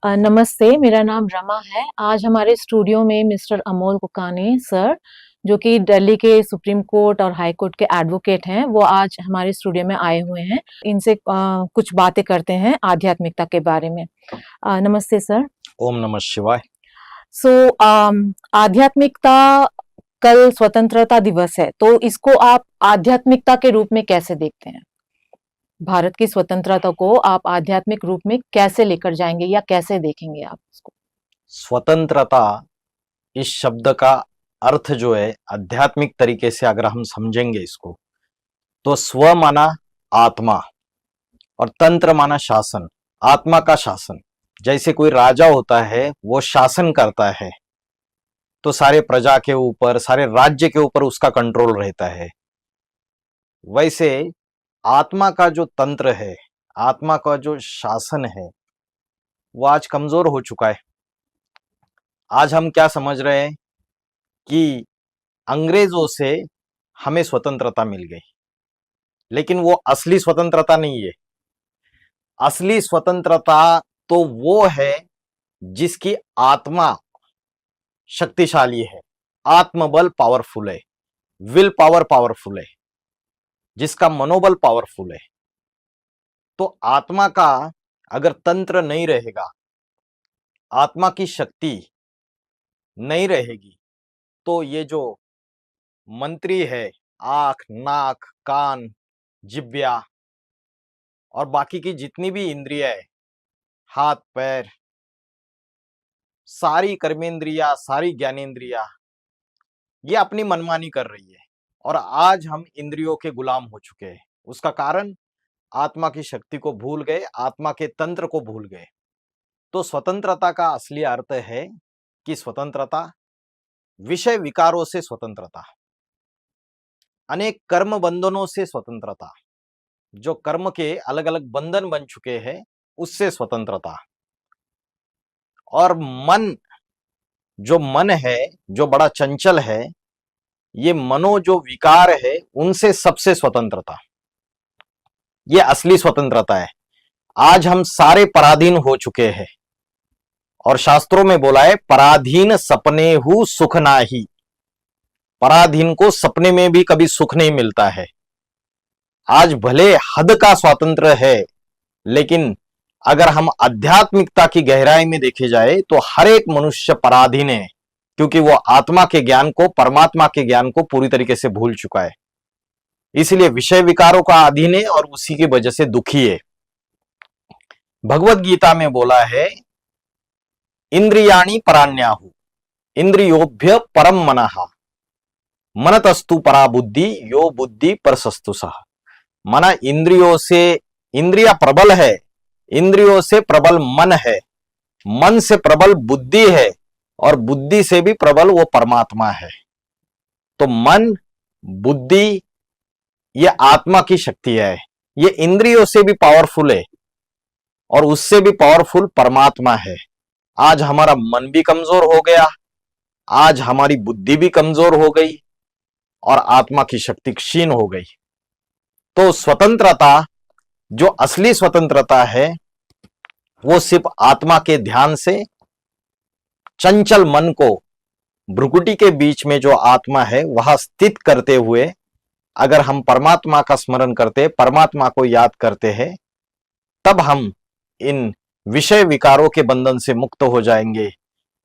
नमस्ते, मेरा नाम रमा है। आज हमारे स्टूडियो में मिस्टर अमोल कुकानी सर, जो कि दिल्ली के सुप्रीम कोर्ट और हाई कोर्ट के एडवोकेट हैं, वो आज हमारे स्टूडियो में आए हुए हैं। इनसे कुछ बातें करते हैं आध्यात्मिकता के बारे में। नमस्ते सर। ओम नमः शिवाय। सो आध्यात्मिकता, कल स्वतंत्रता दिवस है, तो इसको आप आध्यात्मिकता के रूप में कैसे देखते हैं? भारत की स्वतंत्रता को आप आध्यात्मिक रूप में कैसे लेकर जाएंगे या कैसे देखेंगे आप उसको? स्वतंत्रता इस शब्द का अर्थ जो है आध्यात्मिक तरीके से अगर हम समझेंगे इसको, तो स्व माना आत्मा और तंत्र माना शासन, आत्मा का शासन। जैसे कोई राजा होता है, वो शासन करता है तो सारे प्रजा के ऊपर, सारे राज्य के ऊपर उसका कंट्रोल रहता है। वैसे आत्मा का जो तंत्र है, आत्मा का जो शासन है, वो आज कमजोर हो चुका है। आज हम क्या समझ रहे हैं कि अंग्रेजों से हमें स्वतंत्रता मिल गई, लेकिन वो असली स्वतंत्रता नहीं है। असली स्वतंत्रता तो वो है जिसकी आत्मा शक्तिशाली है, आत्मबल पावरफुल है, विल पावर पावरफुल है, जिसका मनोबल पावरफुल है। तो आत्मा का अगर तंत्र नहीं रहेगा, आत्मा की शक्ति नहीं रहेगी, तो ये जो मंत्री है, आंख, नाक, कान, जिब्या और बाकी की जितनी भी इंद्रियां है, हाथ पैर, सारी कर्मेंद्रिया, सारी ज्ञानेंद्रिया, ये अपनी मनमानी कर रही है और आज हम इंद्रियों के गुलाम हो चुके हैं। उसका कारण आत्मा की शक्ति को भूल गए, आत्मा के तंत्र को भूल गए। तो स्वतंत्रता का असली अर्थ है कि स्वतंत्रता, विषय विकारों से स्वतंत्रता, अनेक कर्म बंधनों से स्वतंत्रता, जो कर्म के अलग अलग बंधन बन चुके हैं उससे स्वतंत्रता, और मन है जो बड़ा चंचल है, ये मनो जो विकार है, उनसे सबसे स्वतंत्रता, ये असली स्वतंत्रता है। आज हम सारे पराधीन हो चुके हैं और शास्त्रों में बोला है, पराधीन सपने हु सुख नाही। पराधीन को सपने में भी कभी सुख नहीं मिलता है। आज भले हद का स्वातंत्र है, लेकिन अगर हम आध्यात्मिकता की गहराई में देखे जाए तो हर एक मनुष्य पराधीन है, क्योंकि वो आत्मा के ज्ञान को, परमात्मा के ज्ञान को पूरी तरीके से भूल चुका है। इसलिए विषय विकारों का अधीन है और उसी की वजह से दुखी है। भगवत गीता में बोला है, इंद्रियाणि पराण्याहु इंद्रियोभ्य परम मनः मनतस्तु परा बुद्धि यो बुद्धि परसस्तु सह। मना इंद्रियों से, इंद्रिया प्रबल है, इंद्रियों से प्रबल मन है, मन से प्रबल बुद्धि है और बुद्धि से भी प्रबल वो परमात्मा है। तो मन, बुद्धि, ये आत्मा की शक्ति है, ये इंद्रियों से भी पावरफुल है और उससे भी पावरफुल परमात्मा है। आज हमारा मन भी कमजोर हो गया, आज हमारी बुद्धि भी कमजोर हो गई और आत्मा की शक्ति क्षीण हो गई। तो स्वतंत्रता, जो असली स्वतंत्रता है, वो सिर्फ आत्मा के ध्यान से, चंचल मन को भ्रुकुटी के बीच में जो आत्मा है वहां स्थित करते हुए अगर हम परमात्मा का स्मरण करते, परमात्मा को याद करते हैं, तब हम इन विषय विकारों के बंधन से मुक्त हो जाएंगे,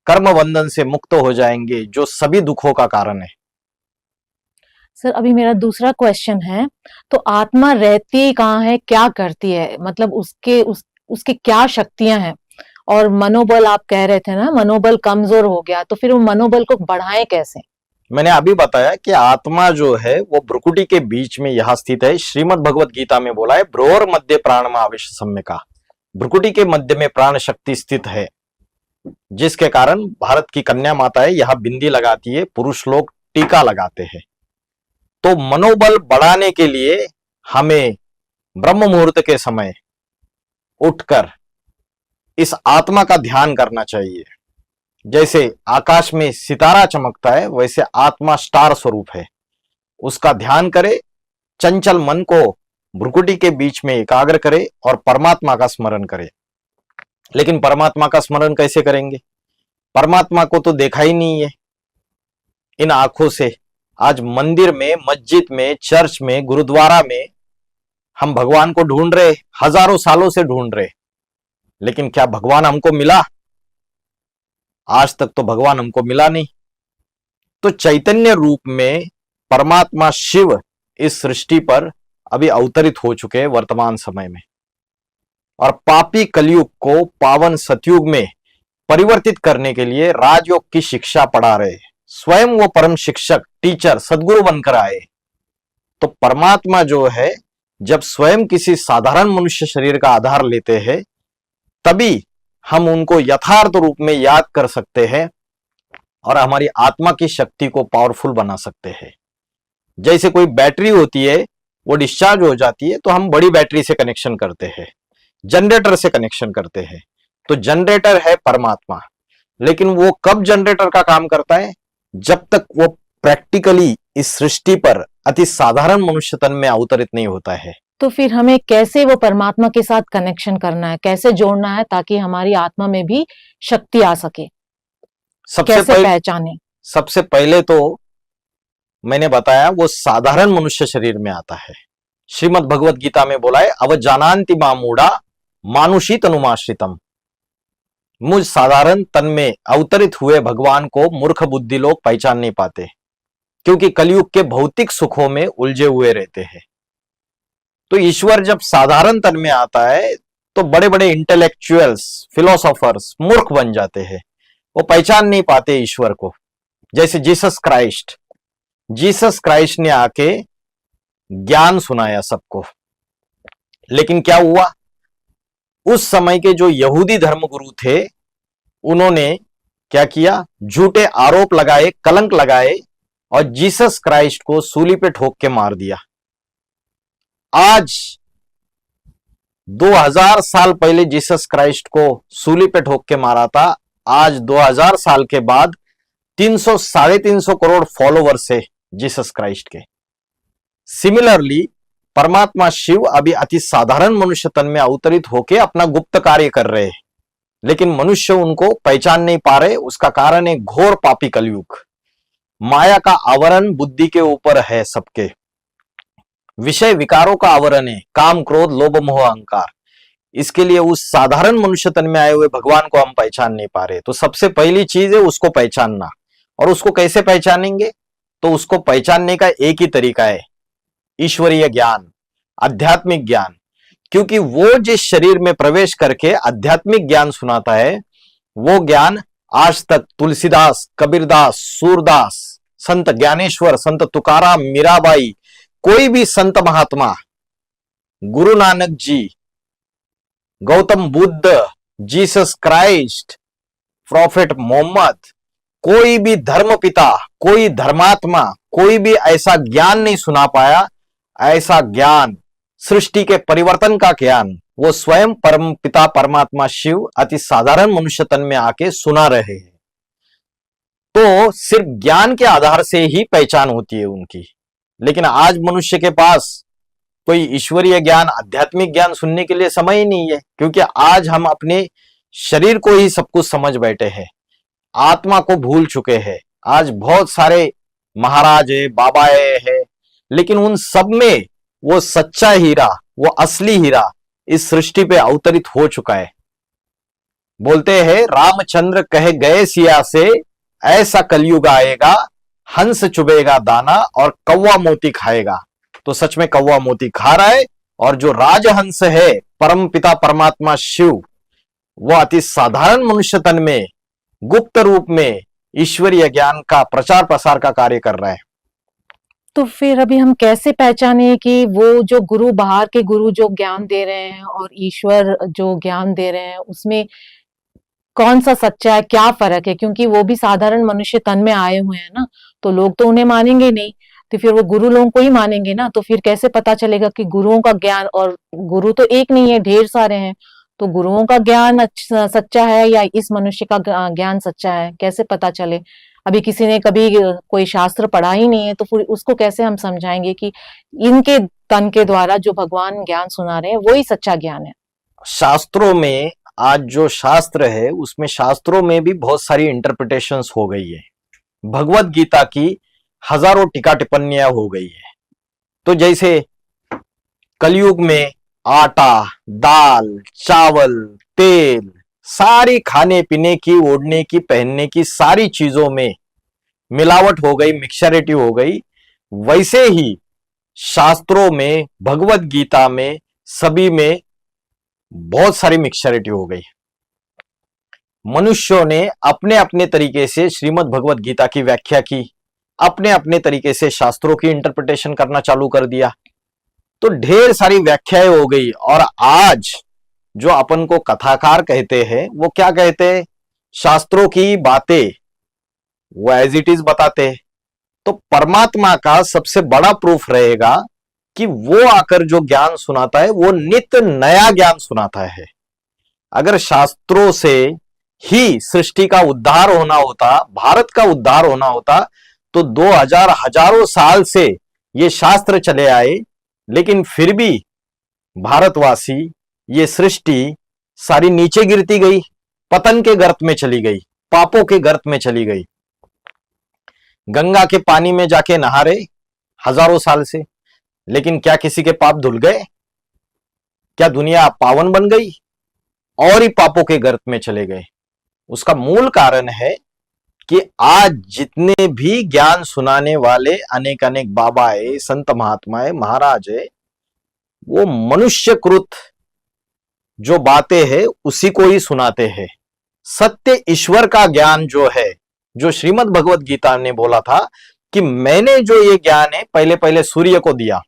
कर्म बंधन से मुक्त हो जाएंगे, जो सभी दुखों का कारण है। सर, अभी मेरा दूसरा क्वेश्चन है, तो आत्मा रहती कहाँ है, क्या करती है, मतलब उसके क्या शक्तियां हैं? और मनोबल आप कह रहे थे ना, मनोबल कमजोर हो गया, तो फिर वो मनोबल को बढ़ाएं कैसे? मैंने अभी बताया कि आत्मा जो है वो भ्रुकुटी के बीच में यहां स्थित है। श्रीमद् भगवत गीता में बोला है, भ्रोर मध्य प्राणम आवेश सम्यका। भ्रुकुटी के मध्य में प्राण शक्ति स्थित है, जिसके कारण भारत की कन्या माताएं यहां बिंदी लगाती है, पुरुष लोग टीका लगाते हैं। तो मनोबल बढ़ाने के लिए हमें ब्रह्म मुहूर्त के समय उठकर इस आत्मा का ध्यान करना चाहिए। जैसे आकाश में सितारा चमकता है, वैसे आत्मा स्टार स्वरूप है, उसका ध्यान करे, चंचल मन को भ्रुकुटी के बीच में एकाग्र करे और परमात्मा का स्मरण करे। लेकिन परमात्मा का स्मरण कैसे करेंगे? परमात्मा को तो देखा ही नहीं है इन आंखों से। आज मंदिर में, मस्जिद में, चर्च में, गुरुद्वारा में हम भगवान को ढूंढ रहे, हजारों सालों से ढूंढ रहे, लेकिन क्या भगवान हमको मिला? आज तक तो भगवान हमको मिला नहीं। तो चैतन्य रूप में परमात्मा शिव इस सृष्टि पर अभी अवतरित हो चुके हैं वर्तमान समय में, और पापी कलयुग को पावन सतयुग में परिवर्तित करने के लिए राजयोग की शिक्षा पढ़ा रहे। स्वयं वो परम शिक्षक, टीचर, सदगुरु बनकर आए। तो परमात्मा जो है, जब स्वयं किसी साधारण मनुष्य शरीर का आधार लेते हैं, तभी हम उनको यथार्थ रूप में याद कर सकते हैं और हमारी आत्मा की शक्ति को पावरफुल बना सकते हैं। जैसे कोई बैटरी होती है, वो डिस्चार्ज हो जाती है तो हम बड़ी बैटरी से कनेक्शन करते हैं, जनरेटर से कनेक्शन करते हैं। तो जनरेटर है परमात्मा, लेकिन वो कब जनरेटर का काम करता है? जब तक वो प्रैक्टिकली इस सृष्टि पर अति साधारण मनुष्य तन में अवतरित नहीं होता है। तो फिर हमें कैसे वो परमात्मा के साथ कनेक्शन करना है, कैसे जोड़ना है ताकि हमारी आत्मा में भी शक्ति आ सके? कैसे पहचाने? सबसे पहले तो मैंने बताया, वो साधारण मनुष्य शरीर में आता है। श्रीमद् भगवत गीता में बोला है, अवजानान्ति मामूढ़ा मानुषी तनुमाश्रितम। मुझ साधारण तन में अवतरित हुए भगवान को मूर्ख बुद्धि लोग पहचान नहीं पाते, क्योंकि कलयुग के भौतिक सुखों में उलझे हुए रहते हैं। तो ईश्वर जब साधारण तन में आता है तो बड़े बड़े इंटेलेक्चुअल्स, फिलोसोफर्स मूर्ख बन जाते हैं, वो पहचान नहीं पाते ईश्वर को। जैसे जीसस क्राइस्ट ने आके ज्ञान सुनाया सबको, लेकिन क्या हुआ? उस समय के जो यहूदी धर्मगुरु थे, उन्होंने क्या किया? झूठे आरोप लगाए, कलंक लगाए और जीसस क्राइस्ट को सूली पे ठोक के मार दिया। आज 2000 साल पहले जीसस क्राइस्ट को सूली पे ठोक के मारा था। आज 2000 साल के बाद 300-350 करोड़ फॉलोवर्स है जीसस क्राइस्ट के। सिमिलरली परमात्मा शिव अभी अति साधारण मनुष्य तन में अवतरित होके अपना गुप्त कार्य कर रहे हैं, लेकिन मनुष्य उनको पहचान नहीं पा रहे। उसका कारण है घोर पापी कलयुग। माया का आवरण बुद्धि के ऊपर है सबके, विषय विकारों का आवरण है, काम, क्रोध, लोभ, मोह, अहंकार। इसके लिए उस साधारण मनुष्य तन में आए हुए भगवान को हम पहचान नहीं पा रहे। तो सबसे पहली चीज है उसको पहचानना। और उसको कैसे पहचानेंगे? तो उसको पहचानने का एक ही तरीका है, ईश्वरीय ज्ञान, आध्यात्मिक ज्ञान। क्योंकि वो जिस शरीर में प्रवेश करके आध्यात्मिक ज्ञान सुनाता है, वो ज्ञान आज तक तुलसीदास, कबीरदास, सूरदास, संत ज्ञानेश्वर, संत तुकाराम, मीराबाई, कोई भी संत महात्मा, Guru Nanak ji, Gautam Buddha, Jesus Christ, prophet Muhammad, कोई भी धर्म पिता, कोई धर्मात्मा, कोई भी ऐसा ज्ञान नहीं सुना पाया। ऐसा ज्ञान, सृष्टि के परिवर्तन का ज्ञान, वो स्वयं परम पिता परमात्मा शिव अति साधारण मनुष्य तन में आके सुना रहे हैं। तो सिर्फ ज्ञान के आधार से ही पहचान होती है उनकी। लेकिन आज मनुष्य के पास कोई ईश्वरीय ज्ञान, आध्यात्मिक ज्ञान सुनने के लिए समय ही नहीं है, क्योंकि आज हम अपने शरीर को ही सब कुछ समझ बैठे हैं, आत्मा को भूल चुके हैं। आज बहुत सारे महाराज है, बाबाए है, लेकिन उन सब में वो सच्चा हीरा, वो असली हीरा इस सृष्टि पे अवतरित हो चुका है। बोलते हैं रामचंद्र कहे गए सिया से, ऐसा कलयुग आएगा, हंस चुभेगा दाना और कौवा मोती खाएगा। तो सच में कौवा मोती खा रहा है। और जो राजहंस है परम पिता परमात्मा शिव, वो अति साधारण मनुष्य तन में गुप्त रूप में ईश्वरीय ज्ञान का प्रचार प्रसार का कार्य कर रहा है। तो फिर अभी हम कैसे पहचाने कि वो जो गुरु, बाहर के गुरु जो ज्ञान दे रहे हैं और ईश्वर जो ज्ञान दे रहे हैं, उसमें कौन सा सच्चा है, क्या फर्क है? क्योंकि वो भी साधारण मनुष्य तन में आए हुए हैं ना, तो लोग तो उन्हें मानेंगे नहीं, तो फिर वो गुरु लोगों को ही मानेंगे ना। तो फिर कैसे पता चलेगा कि गुरुओं का ज्ञान, और गुरु तो एक नहीं है, ढेर सारे हैं, तो गुरुओं का ज्ञान अच्छा सच्चा है या इस मनुष्य का ज्ञान सच्चा है? कैसे पता चले? अभी किसी ने कभी कोई शास्त्र पढ़ा ही नहीं है, तो फिर उसको कैसे हम समझाएंगे कि इनके तन के द्वारा जो भगवान ज्ञान सुना रहे हैं वही सच्चा ज्ञान है? शास्त्रों में आज जो शास्त्र है उसमें शास्त्रों में भी बहुत सारी इंटरप्रिटेशंस हो गई है। भगवत गीता की हजारों टीका टिप्पणियां हो गई है। तो जैसे कलयुग में आटा, दाल, चावल, तेल, सारी खाने पीने की, ओढ़ने की, पहनने की सारी चीजों में मिलावट हो गई, मिक्सचरिटी हो गई। वैसे ही शास्त्रों में, भगवत गीता में, सभी में बहुत सारी मिक्सचरिटी हो गई। मनुष्यों ने अपने अपने तरीके से श्रीमद् भगवत गीता की व्याख्या की, अपने अपने तरीके से शास्त्रों की इंटरप्रिटेशन करना चालू कर दिया। तो ढेर सारी व्याख्याएं हो गई। और आज जो अपन को कथाकार कहते हैं वो क्या कहते हैं? शास्त्रों की बातें वो एज इट इज बताते हैं। तो परमात्मा का सबसे बड़ा प्रूफ रहेगा कि वो आकर जो ज्ञान सुनाता है वो नित्य नया ज्ञान सुनाता है। अगर शास्त्रों से ही सृष्टि का उद्धार होना होता, भारत का उद्धार होना होता, तो 2000 हजारों साल से ये शास्त्र चले आए, लेकिन फिर भी भारतवासी, ये सृष्टि सारी नीचे गिरती गई, पतन के गर्त में चली गई, पापों के गर्त में चली गई। गंगा के पानी में जाके नहा रहे हजारों साल से, लेकिन क्या किसी के पाप धुल गए? क्या दुनिया पावन बन गई? और ही पापों के गर्त में चले गए। उसका मूल कारण है कि आज जितने भी ज्ञान सुनाने वाले अनेक अनेक बाबा है, संत महात्मा है, महाराज है, वो मनुष्यकृत जो बातें हैं उसी को ही सुनाते हैं। सत्य ईश्वर का ज्ञान जो है, जो श्रीमद् भगवत गीता ने बोला था कि मैंने जो ये ज्ञान है पहले पहले सूर्य को दिया,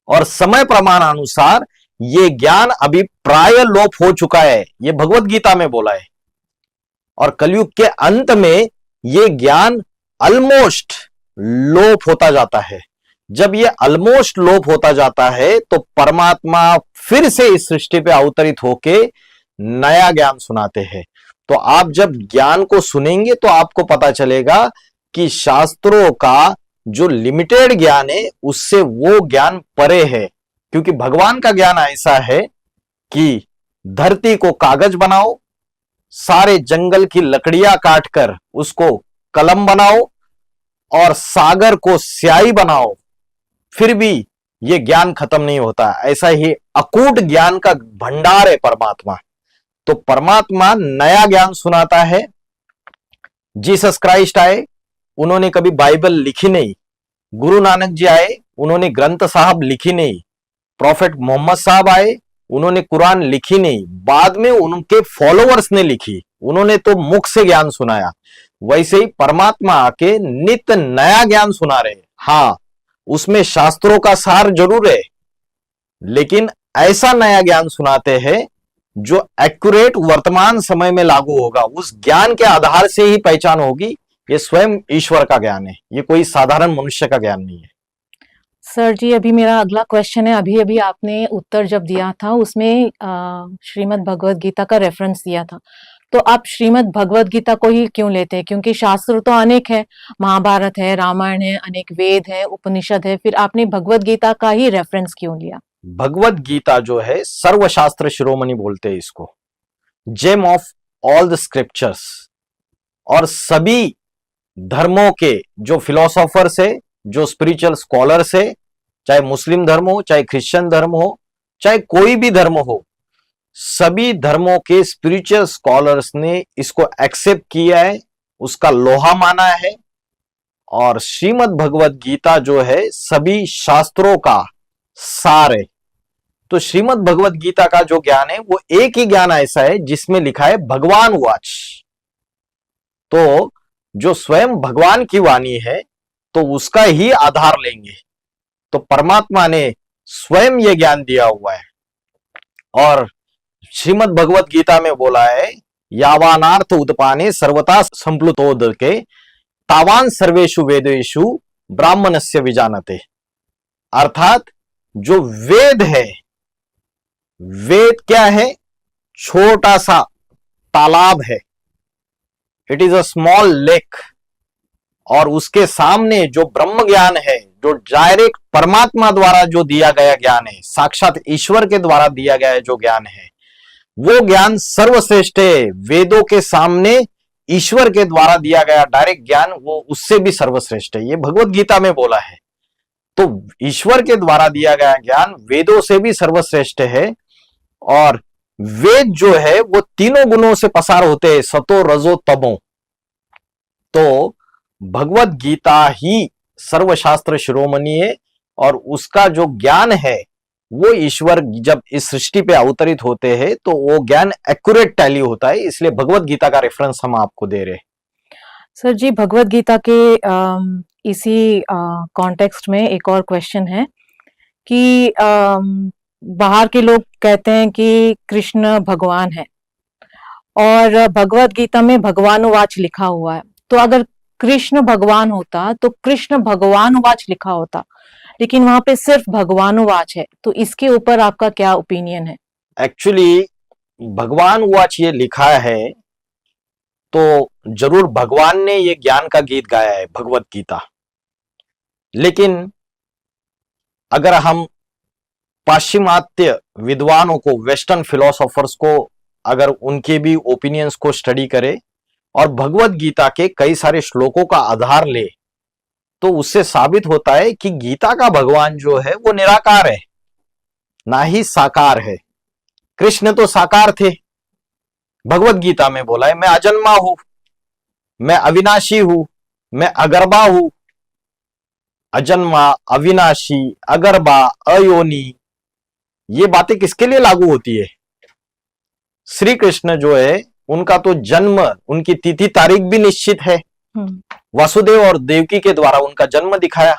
और समय प्रमाणानुसार ये ज्ञान अभी प्राय लोप हो चुका है, ये भगवत गीता में बोला है। और कलयुग के अंत में ये ज्ञान ऑलमोस्ट लोप होता जाता है। जब ये ऑलमोस्ट लोप होता जाता है तो परमात्मा फिर से इस सृष्टि पे अवतरित होके नया ज्ञान सुनाते हैं। तो आप जब ज्ञान को सुनेंगे तो आपको पता चलेगा कि शास्त्रों का जो लिमिटेड ज्ञान है उससे वो ज्ञान परे है। क्योंकि भगवान का ज्ञान ऐसा है कि धरती को कागज बनाओ, सारे जंगल की लकड़ियां काटकर उसको कलम बनाओ, और सागर को स्याही बनाओ, फिर भी ये ज्ञान खत्म नहीं होता। ऐसा ही अकूट ज्ञान का भंडार है परमात्मा। तो परमात्मा नया ज्ञान सुनाता है। जीसस क्राइस्ट आए, उन्होंने कभी बाइबल लिखी नहीं। गुरु नानक जी आए, उन्होंने ग्रंथ साहब लिखी नहीं। प्रॉफेट मोहम्मद साहब आए, उन्होंने कुरान लिखी नहीं, बाद में उनके फॉलोअर्स ने लिखी, उन्होंने तो मुख से ज्ञान सुनाया। वैसे ही परमात्मा आके नित्य नया ज्ञान सुना रहे हैं। हाँ, उसमें शास्त्रों का सार जरूर है, लेकिन ऐसा नया ज्ञान सुनाते हैं जो एक्यूरेट वर्तमान समय में लागू होगा। उस ज्ञान के आधार से ही पहचान होगी ये स्वयं ईश्वर का ज्ञान है, ये कोई साधारण मनुष्य का ज्ञान नहीं है। सर जी, अभी मेरा अगला क्वेश्चन है। अभी अभी आपने उत्तर जब दिया था उसमें श्रीमद् भगवत गीता का रेफरेंस दिया था, तो आप श्रीमद् भगवत गीता को ही क्यों लेते हैं? क्योंकि शास्त्र तो अनेक है, महाभारत है, रामायण है, अनेक वेद है, उपनिषद है, फिर आपने भगवत गीता का ही रेफरेंस क्यों लिया? भगवत गीता जो है सर्वशास्त्र शिरोमणि बोलते हैं इसको, gem of all the scriptures. और सभी धर्मों के जो फिलोसोफर्स है, जो स्पिरिचुअल स्कॉलर्स है, चाहे मुस्लिम धर्म हो, चाहे क्रिश्चियन धर्म हो, चाहे कोई भी धर्म हो, सभी धर्मों के स्पिरिचुअल स्कॉलर्स ने इसको एक्सेप्ट किया है, उसका लोहा माना है। और श्रीमद् भगवत गीता जो है सभी शास्त्रों का सार है। तो श्रीमद् भगवत गीता का जो ज्ञान है वो एक ही ज्ञान ऐसा है जिसमें लिखा है भगवान वाच। तो जो स्वयं भगवान की वाणी है तो उसका ही आधार लेंगे। तो परमात्मा ने स्वयं ये ज्ञान दिया हुआ है। और श्रीमद् भगवत गीता में बोला है, यावानार्थ उदपाने सर्वथा संप्लुतोदके तावान सर्वेषु वेदेषु ब्राह्मणस्य विजानते। अर्थात जो वेद है, वेद क्या है? छोटा सा तालाब है, it is a small lake. और उसके सामने जो ब्रह्म ज्ञान है, जो डायरेक्ट परमात्मा द्वारा जो दिया गया ज्ञान है, साक्षात ईश्वर के द्वारा दिया गया जो ज्ञान है, वो ज्ञान सर्वश्रेष्ठ है। वेदों के सामने ईश्वर के द्वारा दिया गया डायरेक्ट ज्ञान वो उससे भी सर्वश्रेष्ठ है। ये भगवत गीता में बोला है। तो ईश्वर के द्वारा दिया गया ज्ञान वेदों से भी सर्वश्रेष्ठ है। और वेद जो है वो तीनों गुणों से पसार होते हैं, सतो रजो तमो। तो भगवत गीता ही सर्वशास्त्र शिरोमणि है और उसका जो ज्ञान है वो ईश्वर जब इस सृष्टि पे अवतरित होते हैं तो वो ज्ञान एक्यूरेट टैली होता है। इसलिए भगवत गीता का रेफरेंस हम आपको दे रहे हैं। सर जी, भगवत गीता के इसी कॉन्टेक्स्ट में एक और क्वेश्चन है कि बाहर के लोग कहते हैं कि कृष्ण भगवान है और भगवत गीता में भगवानुवाच लिखा हुआ है। तो अगर कृष्ण भगवान होता तो कृष्ण भगवानुवाच लिखा होता, लेकिन वहां पे सिर्फ भगवानुवाच है। तो इसके ऊपर आपका क्या ओपिनियन है? एक्चुअली भगवान वाच ये लिखा है तो जरूर भगवान ने ये ज्ञान का गीत गाया है भगवत गीता। लेकिन अगर हम पाश्चिमात्य विद्वानों को, वेस्टर्न फिलोसोफर्स को, अगर उनके भी ओपिनियंस को स्टडी करें और भगवत गीता के कई सारे श्लोकों का आधार ले तो उससे साबित होता है कि गीता का भगवान जो है वो निराकार है, ना ही साकार है। कृष्ण तो साकार थे। भगवत गीता में बोला है मैं अजन्मा हूं, मैं अविनाशी हूं, मैं अगर्भा हूं। अजन्मा, अविनाशी, अगर्भा, अयोनी, ये बातें किसके लिए लागू होती है? श्री कृष्ण जो है उनका तो जन्म, उनकी तिथि तारीख भी निश्चित है। वासुदेव और देवकी के द्वारा उनका जन्म दिखाया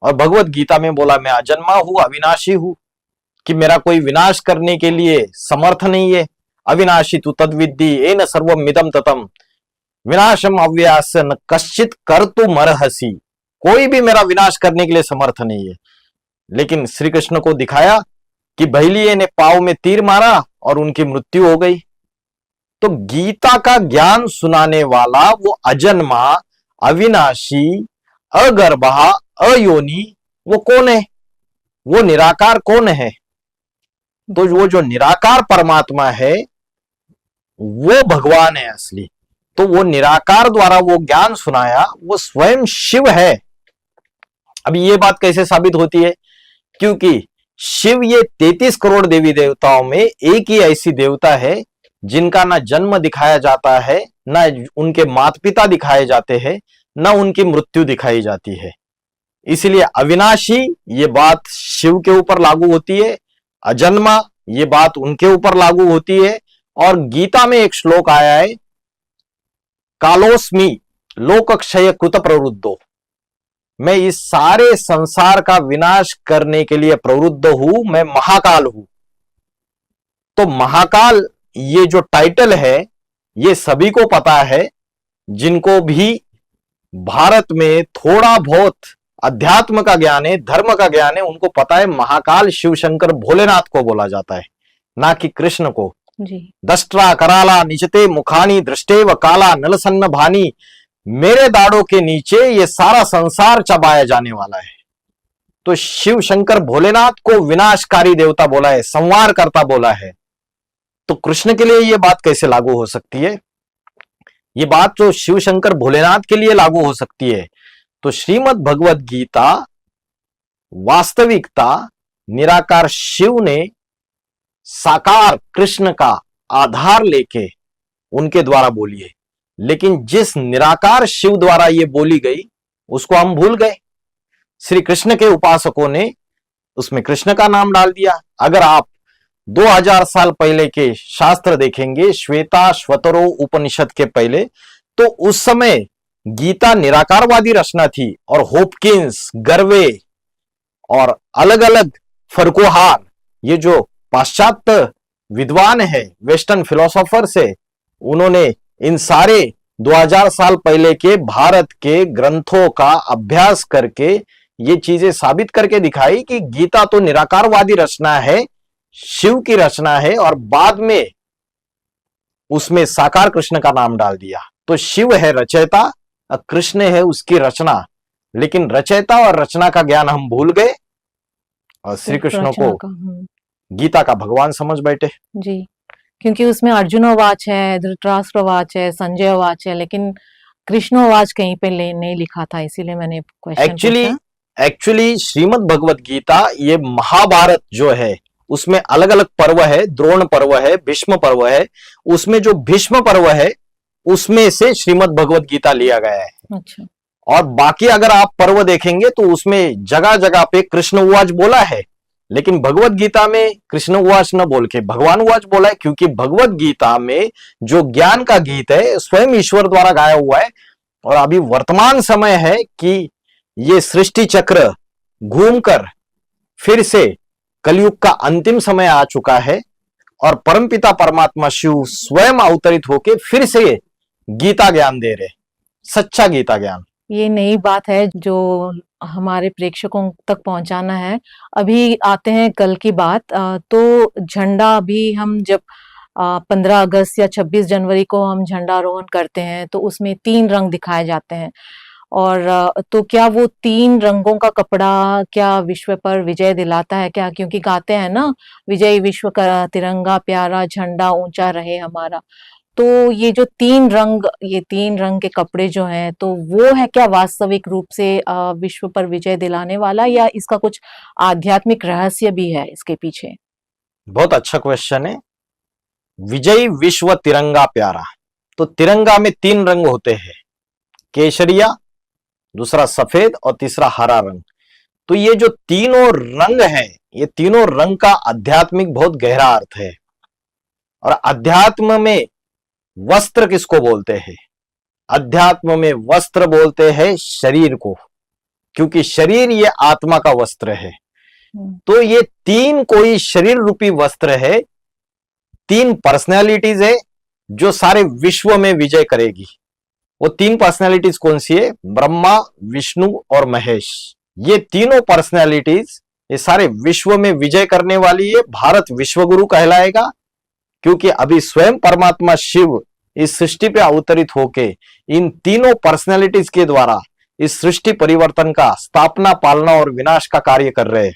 और भगवत गीता में बोला मैं अजन्मा हूं, अविनाशी हूं, कि मेरा कोई विनाश करने के लिए समर्थ नहीं है। अविनाशी तु तद्विद्धि येन सर्वमिदं ततम विनाशम अव्यास्य न कश्चित कर्तुम अर्हसि। कोई भी मेरा विनाश करने के लिए समर्थ नहीं है। लेकिन श्री कृष्ण को दिखाया कि बहेलिये ने पांव में तीर मारा और उनकी मृत्यु हो गई। तो गीता का ज्ञान सुनाने वाला वो अजन्मा, अविनाशी, अगर्भा, अयोनि वो कौन है? वो निराकार कौन है? तो वो जो निराकार परमात्मा है वो भगवान है असली। तो वो निराकार द्वारा वो ज्ञान सुनाया, वो स्वयं शिव है। अब ये बात कैसे साबित होती है? क्योंकि शिव ये 33 करोड़ देवी देवताओं में एक ही ऐसी देवता है जिनका ना जन्म दिखाया जाता है, ना उनके माता पिता दिखाए जाते हैं, ना उनकी मृत्यु दिखाई जाती है। इसलिए अविनाशी ये बात शिव के ऊपर लागू होती है, अजन्मा ये बात उनके ऊपर लागू होती है। और गीता में एक श्लोक आया है, कालोस्मि लोकक्षय कृत प्रवृद्धो, मैं इस सारे संसार का विनाश करने के लिए प्रवृत्त हूं, मैं महाकाल हूं। तो महाकाल ये जो टाइटल है ये सभी को पता है, जिनको भी भारत में थोड़ा बहुत अध्यात्म का ज्ञान है, धर्म का ज्ञान है, उनको पता है महाकाल शिव शंकर भोलेनाथ को बोला जाता है, ना कि कृष्ण को। जी। दष्ट्रा कराला निचते मुखानी दृष्टे व काला नलसन्न भानी, मेरे दाढ़ों के नीचे ये सारा संसार चबाया जाने वाला है। तो शिव शंकर भोलेनाथ को विनाशकारी देवता बोला है, संवार करता बोला है। तो कृष्ण के लिए यह बात कैसे लागू हो सकती है? ये बात जो शिव शंकर भोलेनाथ के लिए लागू हो सकती है। तो श्रीमद् भगवत गीता वास्तविकता निराकार शिव ने साकार कृष्ण का आधार लेके उनके द्वारा बोली है। लेकिन जिस निराकार शिव द्वारा ये बोली गई उसको हम भूल गए। श्री कृष्ण के उपासकों ने उसमें कृष्ण का नाम डाल दिया। अगर आप 2000 साल पहले के शास्त्र देखेंगे, श्वेता श्वतरो उपनिषद के पहले, तो उस समय गीता निराकारवादी रचना थी और होपकिंस, गर्वे और अलग अलग फर्कुहार, ये जो पाश्चात्य विद्वान है, वेस्टर्न फिलोसोफर्स है, उन्होंने इन सारे 2000 साल पहले के भारत के ग्रंथों का अभ्यास करके ये चीजें साबित करके दिखाई कि गीता तो निराकारवादी रचना है, शिव की रचना है, और बाद में उसमें साकार कृष्ण का नाम डाल दिया। तो शिव है रचयिता, कृष्ण है उसकी रचना। लेकिन रचयिता और रचना का ज्ञान हम भूल गए और श्री कृष्ण को गीता का भगवान समझ बैठे। जी, क्योंकि उसमें अर्जुनोवाच है, धृतराष्ट्रवाच है, संजयवाच है, लेकिन कृष्णोवाच कहीं पे नहीं लिखा था, इसीलिए मैंने क्वेश्चन एक्चुअली पूछा। एक्चुअली श्रीमद् भगवत गीता ये महाभारत जो है उसमें अलग अलग पर्व है, द्रोण पर्व है, भीष्म पर्व है। उसमें जो भीष्म पर्व है उसमें से श्रीमद् भगवत गीता लिया गया है। अच्छा। और बाकी अगर आप पर्व देखेंगे तो उसमें जगह जगह पे कृष्ण उवाच बोला है, लेकिन भगवत गीता में कृष्ण उवाच न बोल के भगवान उवाच बोला है, क्योंकि भगवत गीता में जो ज्ञान का गीत है स्वयं ईश्वर द्वारा गाया हुआ है। और अभी वर्तमान समय है कि ये सृष्टि चक्र घूमकर फिर से कलयुग का अंतिम समय आ चुका है और परमपिता परमात्मा शिव स्वयं अवतरित होके फिर से गीता ज्ञान दे रहे, सच्चा गीता ज्ञान। ये नई बात है जो हमारे प्रेक्षकों तक पहुंचाना है। अभी आते हैं कल की बात। तो झंडा भी हम जब 15 अगस्त या 26 जनवरी को हम झंडारोहण करते हैं तो उसमें 3 रंग दिखाए जाते हैं। और तो क्या वो 3 रंगों का कपड़ा क्या विश्व पर विजय दिलाता है क्या? क्योंकि गाते हैं ना, विजयी विश्व का तिरंगा प्यारा, झंडा ऊंचा रहे हमारा। तो ये जो 3 रंग के कपड़े जो हैं, तो वो है क्या वास्तविक रूप से विश्व पर विजय दिलाने वाला, या इसका कुछ आध्यात्मिक रहस्य भी है इसके पीछे? बहुत अच्छा क्वेश्चन है। विजयी विश्व तिरंगा प्यारा, तो तिरंगा में 3 रंग होते हैं, केसरिया, दूसरा सफेद और तीसरा हरा रंग। तो ये जो तीनों रंग है, ये तीनों रंग का आध्यात्मिक बहुत गहरा अर्थ है। और अध्यात्म में वस्त्र किसको बोलते हैं? अध्यात्म में वस्त्र बोलते हैं शरीर को, क्योंकि शरीर ये आत्मा का वस्त्र है। तो ये 3 कोई शरीर रूपी वस्त्र है, 3 पर्सनैलिटीज है जो सारे विश्व में विजय करेगी। वो 3 पर्सनैलिटीज कौन सी है? ब्रह्मा, विष्णु और महेश। ये तीनों पर्सनैलिटीज ये सारे विश्व में विजय करने वाली है। भारत विश्वगुरु कहलाएगा, क्योंकि अभी स्वयं परमात्मा शिव इस सृष्टि पे अवतरित होके इन तीनों पर्सनैलिटीज के द्वारा इस सृष्टि परिवर्तन का स्थापना, पालना और विनाश का कार्य कर रहे हैं।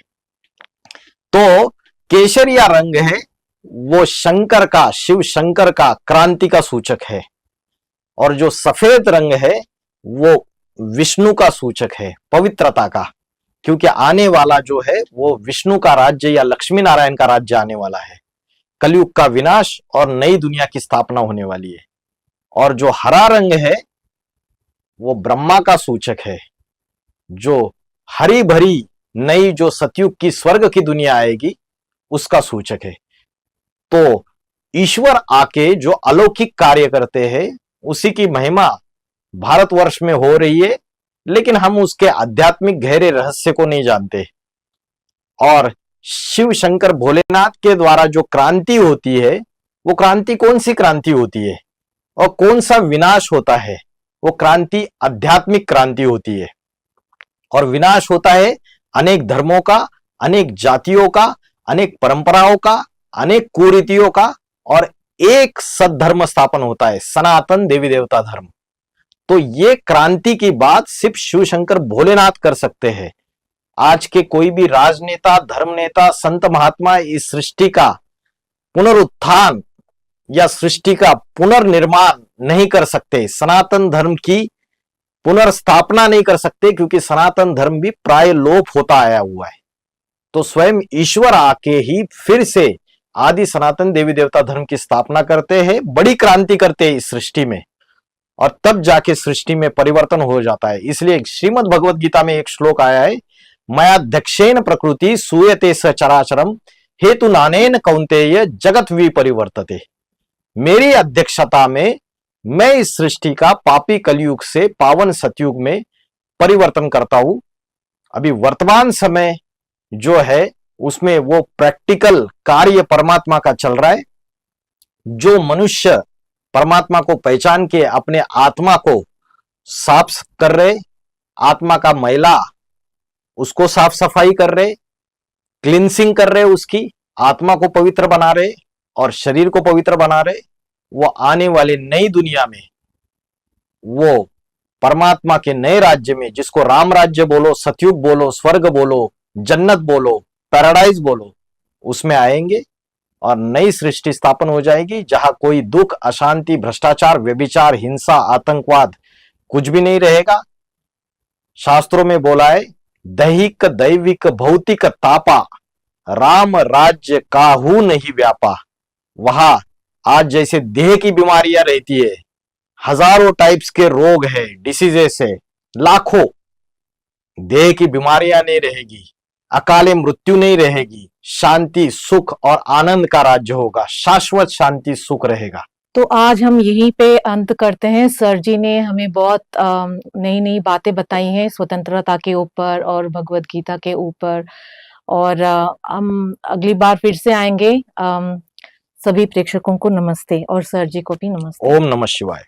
तो केसरिया रंग है वो शंकर का, शिव शंकर का क्रांति का सूचक है। और जो सफेद रंग है वो विष्णु का सूचक है, पवित्रता का, क्योंकि आने वाला जो है वो विष्णु का राज्य या लक्ष्मी नारायण का राज्य आने वाला है। कलयुग का विनाश और नई दुनिया की स्थापना होने वाली है। और जो हरा रंग है वो ब्रह्मा का सूचक है, जो हरी भरी नई जो सतयुग की स्वर्ग की दुनिया आएगी उसका सूचक है। तो ईश्वर आके जो अलौकिक कार्य करते हैं उसी की महिमा भारतवर्ष में हो रही है, लेकिन हम उसके आध्यात्मिक गहरे रहस्य को नहीं जानते। और शिव शंकर भोलेनाथ के द्वारा जो क्रांति होती है वो क्रांति कौन सी क्रांति होती है और कौन सा विनाश होता है? वो क्रांति आध्यात्मिक क्रांति होती है। और विनाश होता है अनेक धर्मों का, अनेक जातियों का, अनेक परंपराओं का, अनेक कुरीतियों का, और एक सद्धर्म स्थापन होता है, सनातन देवी देवता धर्म। तो ये क्रांति की बात सिर्फ शिव शंकर भोलेनाथ कर सकते हैं। आज के कोई भी राजनेता, धर्म नेता, संत महात्मा इस सृष्टि का पुनरुत्थान या सृष्टि का पुनर्निर्माण नहीं कर सकते, सनातन धर्म की पुनर्स्थापना नहीं कर सकते, क्योंकि सनातन धर्म भी प्राय लोप होता आया हुआ है। तो स्वयं ईश्वर आके ही फिर से आदि सनातन देवी देवता धर्म की स्थापना करते हैं, बड़ी क्रांति करते हैं इस सृष्टि में, और तब जाके सृष्टि में परिवर्तन हो जाता है। इसलिए श्रीमद् भगवत गीता में एक श्लोक आया है, मयाध्यक्षेन प्रकृति सूयते स चराचरम हेतु नानेन कौन्तेय जगत विपरिवर्तते। मेरी अध्यक्षता में मैं इस सृष्टि का पापी कलयुग से पावन सतयुग में परिवर्तन करता हूं। अभी वर्तमान समय जो है उसमें वो प्रैक्टिकल कार्य परमात्मा का चल रहा है। जो मनुष्य परमात्मा को पहचान के अपने आत्मा को साफ कर रहे, आत्मा का मैला उसको साफ सफाई कर रहे, क्लींसिंग कर रहे, उसकी आत्मा को पवित्र बना रहे और शरीर को पवित्र बना रहे, वो आने वाली नई दुनिया में वो परमात्मा के नए राज्य में, जिसको राम राज्य बोलो, सतयुग बोलो, स्वर्ग बोलो, जन्नत बोलो, पैराडाइज बोलो, उसमें आएंगे और नई सृष्टि स्थापन हो जाएगी जहां कोई दुख, अशांति, भ्रष्टाचार, व्यभिचार, हिंसा, आतंकवाद कुछ भी नहीं रहेगा। शास्त्रों में बोला है, दैहिक दैविक भौतिक तापा, राम राज्य काहू नहीं व्यापा। वहां आज जैसे देह की बीमारियां रहती है, हजारों टाइप्स के रोग है, डिसीजेस है, लाखों, देह की बीमारियां नहीं रहेगी, अकाले मृत्यु नहीं रहेगी, शांति, सुख और आनंद का राज्य होगा, शाश्वत शांति सुख रहेगा। तो आज हम यहीं पे अंत करते हैं। सर जी ने हमें बहुत नई नई बातें बताई हैं स्वतंत्रता के ऊपर और भगवत गीता के ऊपर, और हम अगली बार फिर से आएंगे। सभी प्रेक्षकों को नमस्ते और सर जी को भी नमस्ते। ओम नमः शिवाय।